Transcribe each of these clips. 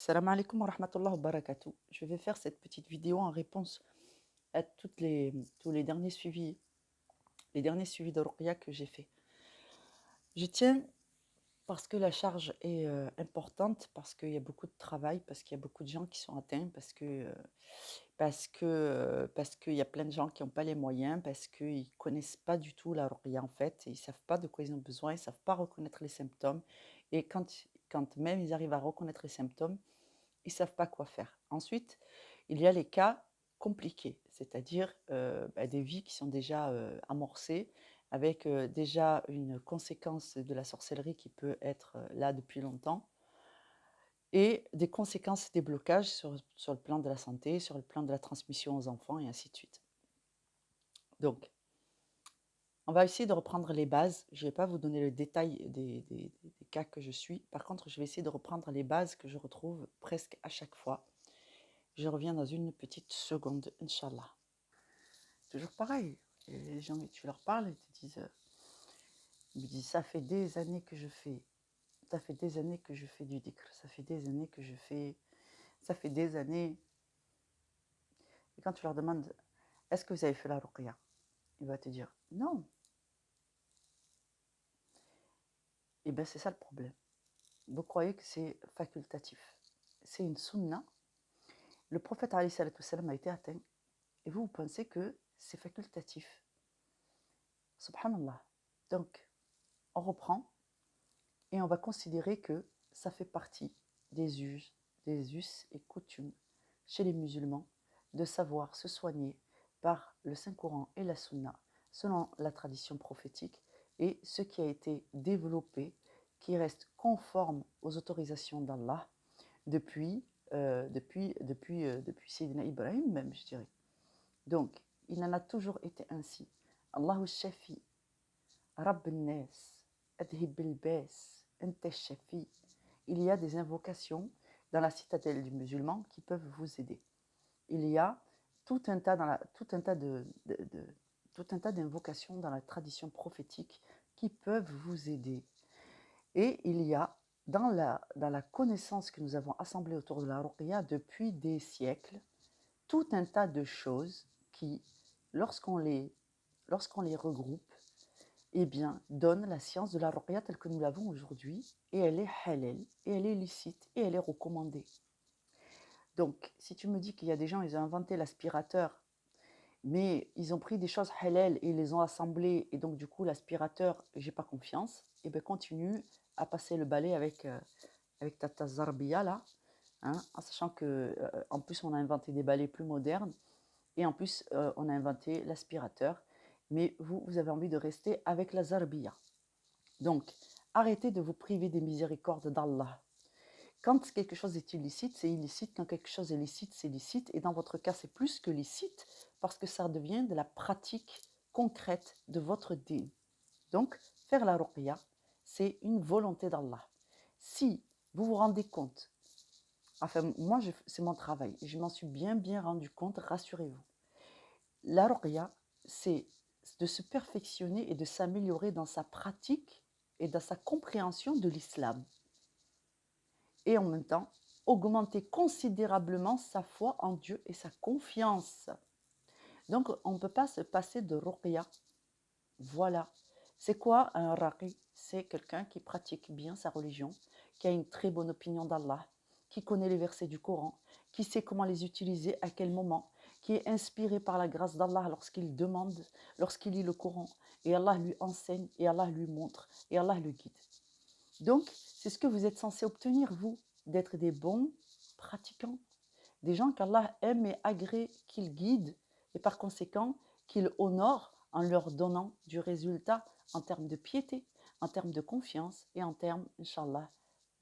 Salam alaikum wa rahmatullah wa barakatuh. Je vais faire cette petite vidéo en réponse à tous les derniers suivis de Ruqya que j'ai fait. Je tiens parce que la charge est importante, parce qu'il y a beaucoup de travail, parce qu'il y a beaucoup de gens qui sont atteints, parce qu'il y a plein de gens qui n'ont pas les moyens, parce qu'ils ne connaissent pas du tout la Ruqya en fait, et ils ne savent pas de quoi ils ont besoin, ils ne savent pas reconnaître les symptômes. Et quand même ils arrivent à reconnaître les symptômes, ils ne savent pas quoi faire. Ensuite, il y a les cas compliqués, c'est-à-dire des vies qui sont déjà amorcées, avec déjà une conséquence de la sorcellerie qui peut être là depuis longtemps, et des conséquences des blocages sur le plan de la santé, sur le plan de la transmission aux enfants, et ainsi de suite. Donc, on va essayer de reprendre les bases. Je ne vais pas vous donner le détail des cas que je suis. Par contre, je vais essayer de reprendre les bases que je retrouve presque à chaque fois. Je reviens dans une petite seconde, Inch'Allah. Toujours pareil. Et les gens, tu leur parles, ils me disent, ça fait des années que je fais, ça fait des années que je fais du dhikr, ça fait des années que je fais, ça fait des années. Et quand tu leur demandes, est-ce que vous avez fait la ruqya? Il va te dire, non. Et bien c'est ça le problème. Vous croyez que c'est facultatif. C'est une sunna. Le prophète alayhi salatu wassalam a été atteint. Et vous pensez que c'est facultatif. Subhanallah. Donc, on reprend. Et on va considérer que ça fait partie des us et coutumes chez les musulmans de savoir se soigner par le Saint-Coran et la Sunna selon la tradition prophétique et ce qui a été développé qui reste conforme aux autorisations d'Allah depuis Sayyidina Ibrahim même, je dirais. Donc, il en a toujours été ainsi. Allahu Shafi, Rabb al-Nas, Adhib al-Bas, Anta Shafi. Il y a des invocations dans la citadelle du musulman qui peuvent vous aider. Il y a tout un tas d'invocations dans la tradition prophétique qui peuvent vous aider. Et il y a dans la connaissance que nous avons assemblée autour de la ruqya depuis des siècles, tout un tas de choses qui, lorsqu'on les regroupe, eh bien, donne la science de la ruqya telle que nous l'avons aujourd'hui, et elle est halal, et elle est licite, et elle est recommandée. Donc, si tu me dis qu'il y a des gens, ils ont inventé l'aspirateur, mais ils ont pris des choses halal et ils les ont assemblées, et donc du coup, l'aspirateur, j'ai pas confiance, eh bien, continue à passer le balai avec ta zarbiya là, hein, en sachant que en plus, on a inventé des balais plus modernes, et en plus, on a inventé l'aspirateur, mais vous avez envie de rester avec la zarbiya. Donc, arrêtez de vous priver des miséricordes d'Allah. Quand quelque chose est illicite, c'est illicite. Quand quelque chose est licite, c'est licite. Et dans votre cas, c'est plus que licite parce que ça devient de la pratique concrète de votre dîn. Donc, faire la ruqya, c'est une volonté d'Allah. Si vous vous rendez compte, enfin, moi, c'est mon travail. Je m'en suis bien rendu compte, rassurez-vous. La ruqya, c'est de se perfectionner et de s'améliorer dans sa pratique et dans sa compréhension de l'islam. Et en même temps, augmenter considérablement sa foi en Dieu et sa confiance. Donc, on ne peut pas se passer de ruqya. Voilà. C'est quoi un raqi? C'est quelqu'un qui pratique bien sa religion, qui a une très bonne opinion d'Allah, qui connaît les versets du Coran, qui sait comment les utiliser, à quel moment, qui est inspiré par la grâce d'Allah lorsqu'il demande, lorsqu'il lit le Coran, et Allah lui enseigne, et Allah lui montre, et Allah le guide. Donc, c'est ce que vous êtes censé obtenir, vous, d'être des bons pratiquants, des gens qu'Allah aime et agrée qu'il guide, et par conséquent qu'il honore en leur donnant du résultat en termes de piété, en termes de confiance et en termes, Inch'Allah,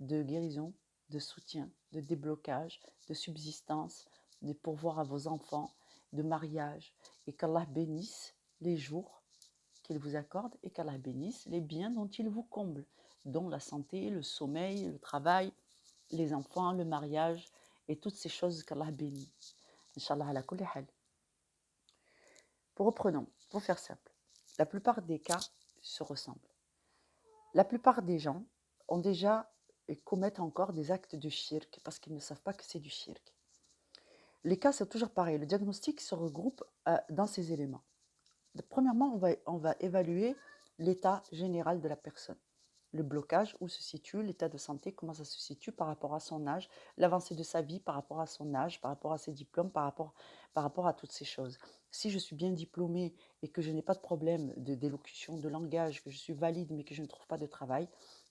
de guérison, de soutien, de déblocage, de subsistance, de pourvoir à vos enfants, de mariage, et qu'Allah bénisse les jours qu'il vous accorde et qu'Allah bénisse les biens dont il vous comble, dont la santé, le sommeil, le travail, les enfants, le mariage et toutes ces choses qu'Allah bénit. Inch'Allah ala kulli hal. Reprenons, pour faire simple. La plupart des cas se ressemblent. La plupart des gens ont déjà et commettent encore des actes de shirk parce qu'ils ne savent pas que c'est du shirk. Les cas, c'est toujours pareil. Le diagnostic se regroupe dans ces éléments. Premièrement, on va évaluer l'état général de la personne. Le blocage, où se situe l'état de santé, comment ça se situe par rapport à son âge, l'avancée de sa vie par rapport à son âge, par rapport à ses diplômes, par rapport à toutes ces choses. Si je suis bien diplômée et que je n'ai pas de problème d'élocution, de langage, que je suis valide mais que je ne trouve pas de travail,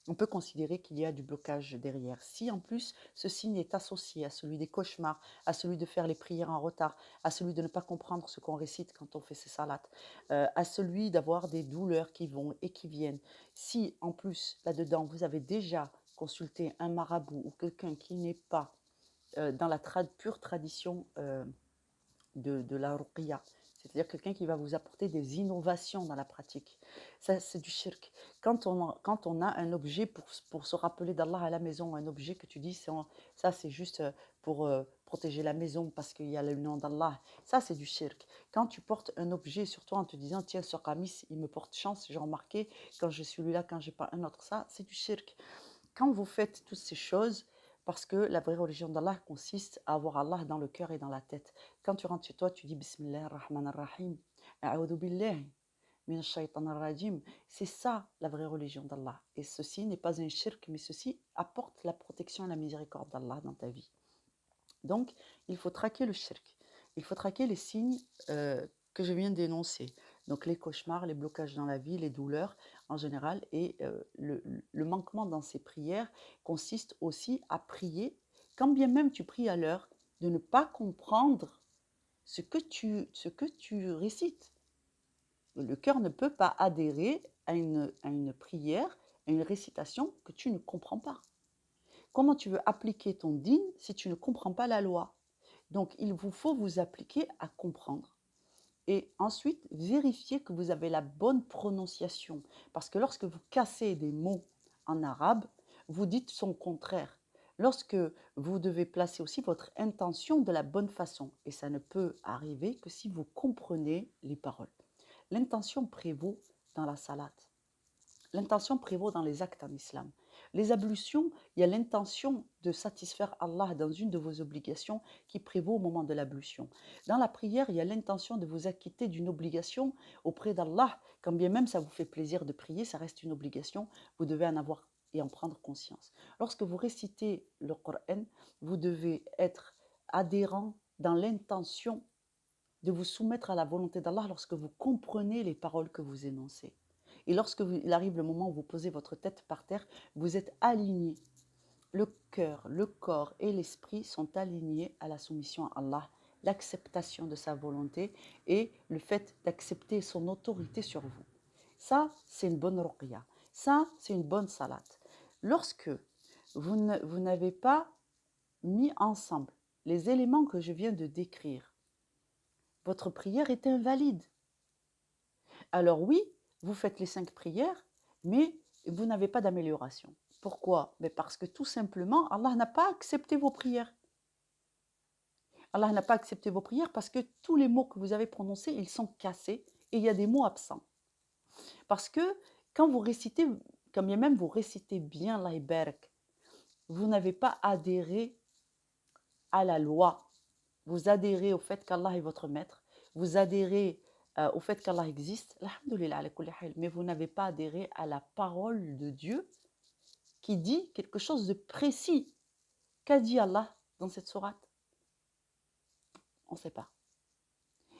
on peut considérer qu'il y a du blocage derrière. Si en plus ce signe est associé à celui des cauchemars, à celui de faire les prières en retard, à celui de ne pas comprendre ce qu'on récite quand on fait ses salates, à celui d'avoir des douleurs qui vont et qui viennent, si en plus là-dedans vous avez déjà consulté un marabout ou quelqu'un qui n'est pas dans la pure tradition de la ruqya, c'est-à-dire quelqu'un qui va vous apporter des innovations dans la pratique. Ça, c'est du shirk. Quand on a un objet pour se rappeler d'Allah à la maison, un objet que tu dis, ça c'est juste pour protéger la maison parce qu'il y a le nom d'Allah, ça c'est du shirk. Quand tu portes un objet sur toi en te disant, tiens, ce qamis, il me porte chance, j'ai remarqué, quand je suis celui-là, quand j'ai pas un autre, ça c'est du shirk. Quand vous faites toutes ces choses, parce que la vraie religion d'Allah consiste à avoir Allah dans le cœur et dans la tête. Quand tu rentres chez toi, tu dis Bismillah ar-Rahman ar-Rahim, A'udhu billahi min ash-shaytan ar-rajim. C'est ça la vraie religion d'Allah. Et ceci n'est pas un shirk, mais ceci apporte la protection et la miséricorde d'Allah dans ta vie. Donc, il faut traquer le shirk. Il faut traquer les signes que je viens d'énoncer. Donc, les cauchemars, les blocages dans la vie, les douleurs en général. Et le manquement dans ces prières consiste aussi à prier, quand bien même tu pries à l'heure, de ne pas comprendre ce que tu récites. Le cœur ne peut pas adhérer à une prière, à une récitation que tu ne comprends pas. Comment tu veux appliquer ton dîn si tu ne comprends pas la loi? Donc, il vous faut vous appliquer à comprendre. Et ensuite, vérifier que vous avez la bonne prononciation. Parce que lorsque vous cassez des mots en arabe, vous dites son contraire. Lorsque vous devez placer aussi votre intention de la bonne façon. Et ça ne peut arriver que si vous comprenez les paroles. L'intention prévaut dans la salat. L'intention prévaut dans les actes en islam. Les ablutions, il y a l'intention de satisfaire Allah dans une de vos obligations qui prévaut au moment de l'ablution. Dans la prière, il y a l'intention de vous acquitter d'une obligation auprès d'Allah. Quand bien même ça vous fait plaisir de prier, ça reste une obligation, vous devez en avoir et en prendre conscience. Lorsque vous récitez le Coran, vous devez être adhérent dans l'intention de vous soumettre à la volonté d'Allah lorsque vous comprenez les paroles que vous énoncez. Et lorsque il arrive le moment où vous posez votre tête par terre, vous êtes aligné. Le cœur, le corps et l'esprit sont alignés à la soumission à Allah, l'acceptation de sa volonté et le fait d'accepter son autorité sur vous. Ça, c'est une bonne ruqya. Ça, c'est une bonne salat. Lorsque vous n'avez pas mis ensemble les éléments que je viens de décrire, votre prière est invalide. Alors oui, vous faites les 5 prières, mais vous n'avez pas d'amélioration. Pourquoi? Parce que tout simplement, Allah n'a pas accepté vos prières. Allah n'a pas accepté vos prières parce que tous les mots que vous avez prononcés, ils sont cassés et il y a des mots absents. Parce que quand vous récitez, quand bien même vous récitez bien l'Ibarak, vous n'avez pas adhéré à la loi. Vous adhérez au fait qu'Allah est votre maître. Vous adhérez au fait qu'Allah existe, mais vous n'avez pas adhéré à la parole de Dieu qui dit quelque chose de précis. Qu'a dit Allah dans cette sourate? On ne sait pas.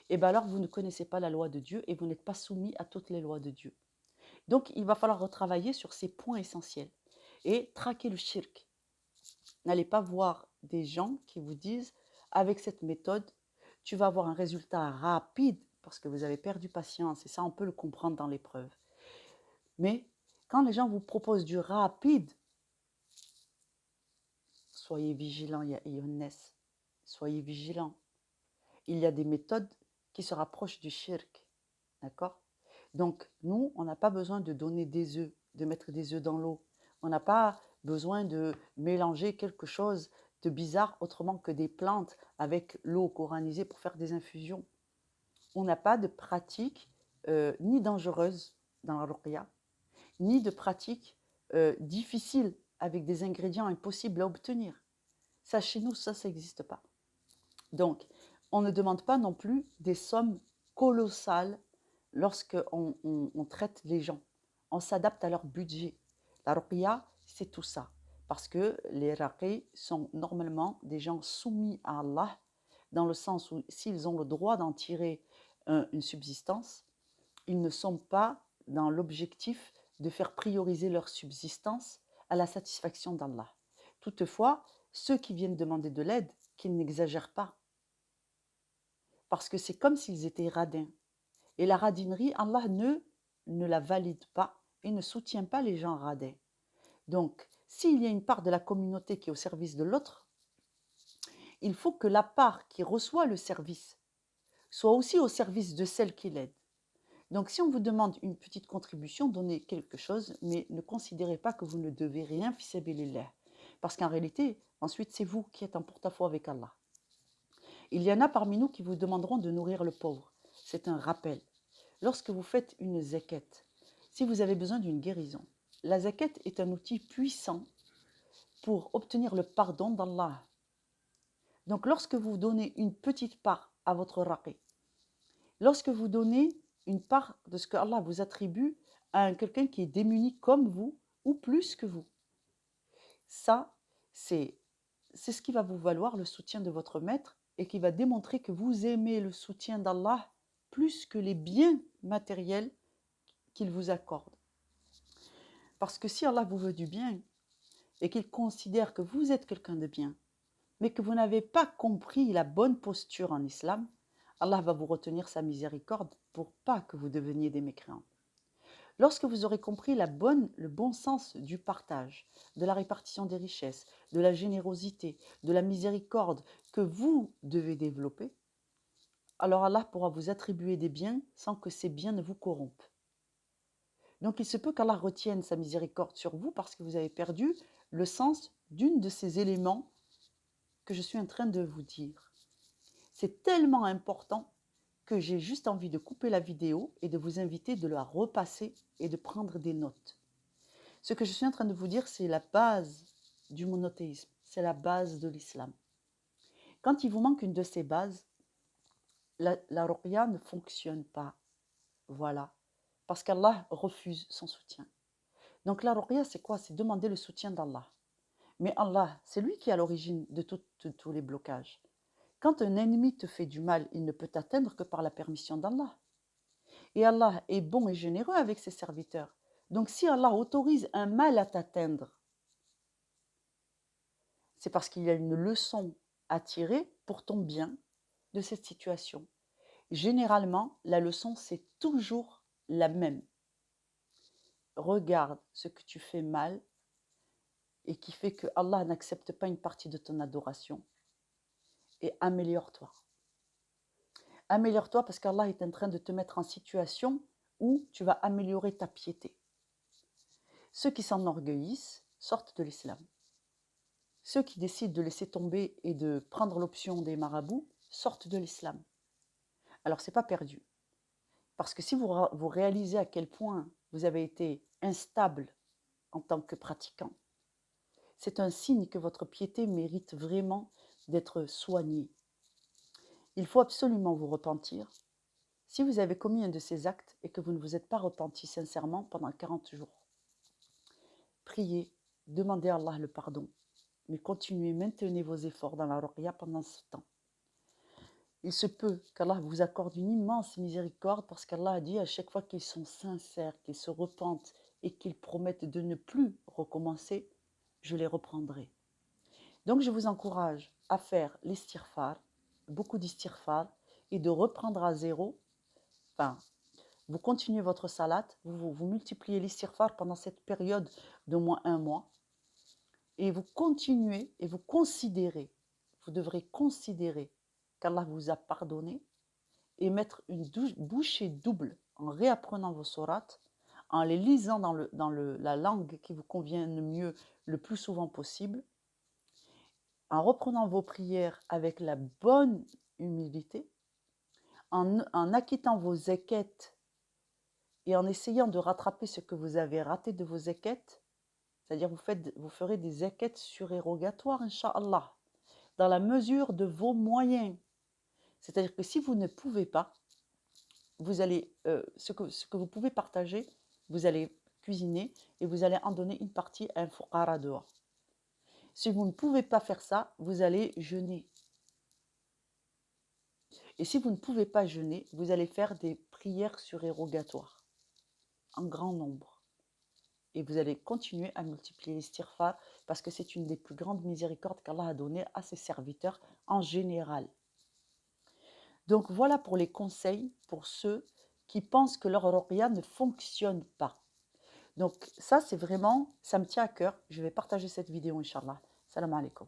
Et bien alors, vous ne connaissez pas la loi de Dieu et vous n'êtes pas soumis à toutes les lois de Dieu. Donc, il va falloir retravailler sur ces points essentiels et traquer le shirk. N'allez pas voir des gens qui vous disent, avec cette méthode, tu vas avoir un résultat rapide parce que vous avez perdu patience, et ça on peut le comprendre dans l'épreuve. Mais quand les gens vous proposent du rapide, soyez vigilants, il y a Ionnes, soyez vigilants. Il y a des méthodes qui se rapprochent du shirk, d'accord? Donc nous, on n'a pas besoin de donner des œufs, de mettre des œufs dans l'eau. On n'a pas besoin de mélanger quelque chose de bizarre autrement que des plantes avec l'eau coranisée pour faire des infusions. On n'a pas de pratique ni dangereuse dans la ruqya, ni de pratique difficile avec des ingrédients impossibles à obtenir. Ça, chez nous, ça n'existe pas. Donc, on ne demande pas non plus des sommes colossales lorsque on traite les gens. On s'adapte à leur budget. La ruqya, c'est tout ça. Parce que les raqis sont normalement des gens soumis à Allah, dans le sens où s'ils ont le droit d'en tirer une subsistance, ils ne sont pas dans l'objectif de faire prioriser leur subsistance à la satisfaction d'Allah. Toutefois, ceux qui viennent demander de l'aide, qu'ils n'exagèrent pas. Parce que c'est comme s'ils étaient radins. Et la radinerie, Allah ne la valide pas et ne soutient pas les gens radins. Donc, s'il y a une part de la communauté qui est au service de l'autre, il faut que la part qui reçoit le service soit aussi au service de celle qui l'aide. Donc, si on vous demande une petite contribution, donnez quelque chose, mais ne considérez pas que vous ne devez rien fi sabilillah. Parce qu'en réalité, ensuite, c'est vous qui êtes en porte-à-faux avec Allah. Il y en a parmi nous qui vous demanderont de nourrir le pauvre. C'est un rappel. Lorsque vous faites une zakat, si vous avez besoin d'une guérison, la zakat est un outil puissant pour obtenir le pardon d'Allah. Donc, lorsque vous donnez une petite part à votre raqi, lorsque vous donnez une part de ce que Allah vous attribue à quelqu'un qui est démuni comme vous ou plus que vous, ça, c'est ce qui va vous valoir le soutien de votre maître et qui va démontrer que vous aimez le soutien d'Allah plus que les biens matériels qu'il vous accorde. Parce que si Allah vous veut du bien et qu'il considère que vous êtes quelqu'un de bien, mais que vous n'avez pas compris la bonne posture en islam, Allah va vous retenir sa miséricorde pour pas que vous deveniez des mécréants. Lorsque vous aurez compris le bon sens du partage, de la répartition des richesses, de la générosité, de la miséricorde que vous devez développer, alors Allah pourra vous attribuer des biens sans que ces biens ne vous corrompent. Donc il se peut qu'Allah retienne sa miséricorde sur vous parce que vous avez perdu le sens d'une de ces éléments que je suis en train de vous dire. C'est tellement important que j'ai juste envie de couper la vidéo et de vous inviter de la repasser et de prendre des notes. Ce que je suis en train de vous dire, c'est la base du monothéisme, c'est la base de l'islam. Quand il vous manque une de ces bases, la ruqya ne fonctionne pas. Voilà. Parce qu'Allah refuse son soutien. Donc la ruqya, c'est quoi? C'est demander le soutien d'Allah. Mais Allah, c'est lui qui est à l'origine de tous les blocages. Quand un ennemi te fait du mal, il ne peut t'atteindre que par la permission d'Allah. Et Allah est bon et généreux avec ses serviteurs. Donc si Allah autorise un mal à t'atteindre, c'est parce qu'il y a une leçon à tirer pour ton bien de cette situation. Généralement, la leçon, c'est toujours la même. Regarde ce que tu fais mal et qui fait que Allah n'accepte pas une partie de ton adoration et améliore-toi. Améliore-toi parce qu'Allah est en train de te mettre en situation où tu vas améliorer ta piété. Ceux qui s'enorgueillissent sortent de l'islam. Ceux qui décident de laisser tomber et de prendre l'option des marabouts sortent de l'islam. Alors, ce n'est pas perdu. Parce que si vous réalisez à quel point vous avez été instable en tant que pratiquant, c'est un signe que votre piété mérite vraiment d'être soignée. Il faut absolument vous repentir. Si vous avez commis un de ces actes et que vous ne vous êtes pas repenti sincèrement pendant 40 jours, priez, demandez à Allah le pardon, mais continuez, maintenez vos efforts dans la ruqya pendant ce temps. Il se peut qu'Allah vous accorde une immense miséricorde parce qu'Allah a dit à chaque fois qu'ils sont sincères, qu'ils se repentent et qu'ils promettent de ne plus recommencer, je les reprendrai. Donc je vous encourage à faire l'istighfar, beaucoup d'istighfar, et de reprendre à zéro. Enfin, vous continuez votre salat, vous multipliez l'istighfar pendant cette période d'au moins 1 mois, et vous continuez et vous considérez, vous devrez considérer qu'Allah vous a pardonné et mettre une bouchée double en réapprenant vos sourates, en les lisant dans la langue qui vous convient le mieux le plus souvent possible, en reprenant vos prières avec la bonne humilité, en acquittant vos équettes et en essayant de rattraper ce que vous avez raté de vos équettes, C'est-à-dire vous ferez des zakat surérogatoires, Inch'Allah, dans la mesure de vos moyens. C'est-à-dire que si vous ne pouvez pas, vous allez, ce que vous pouvez partager, vous allez cuisiner et vous allez en donner une partie à un fuqara dehors. Si vous ne pouvez pas faire ça, vous allez jeûner. Et si vous ne pouvez pas jeûner, vous allez faire des prières surérogatoires en grand nombre. Et vous allez continuer à multiplier l'istighfar parce que c'est une des plus grandes miséricordes qu'Allah a données à ses serviteurs en général. Donc voilà pour les conseils pour ceux qui pensent que leur ruqya ne fonctionne pas. Donc ça, c'est vraiment, ça me tient à cœur. Je vais partager cette vidéo, Inch'Allah. Salam alaikum.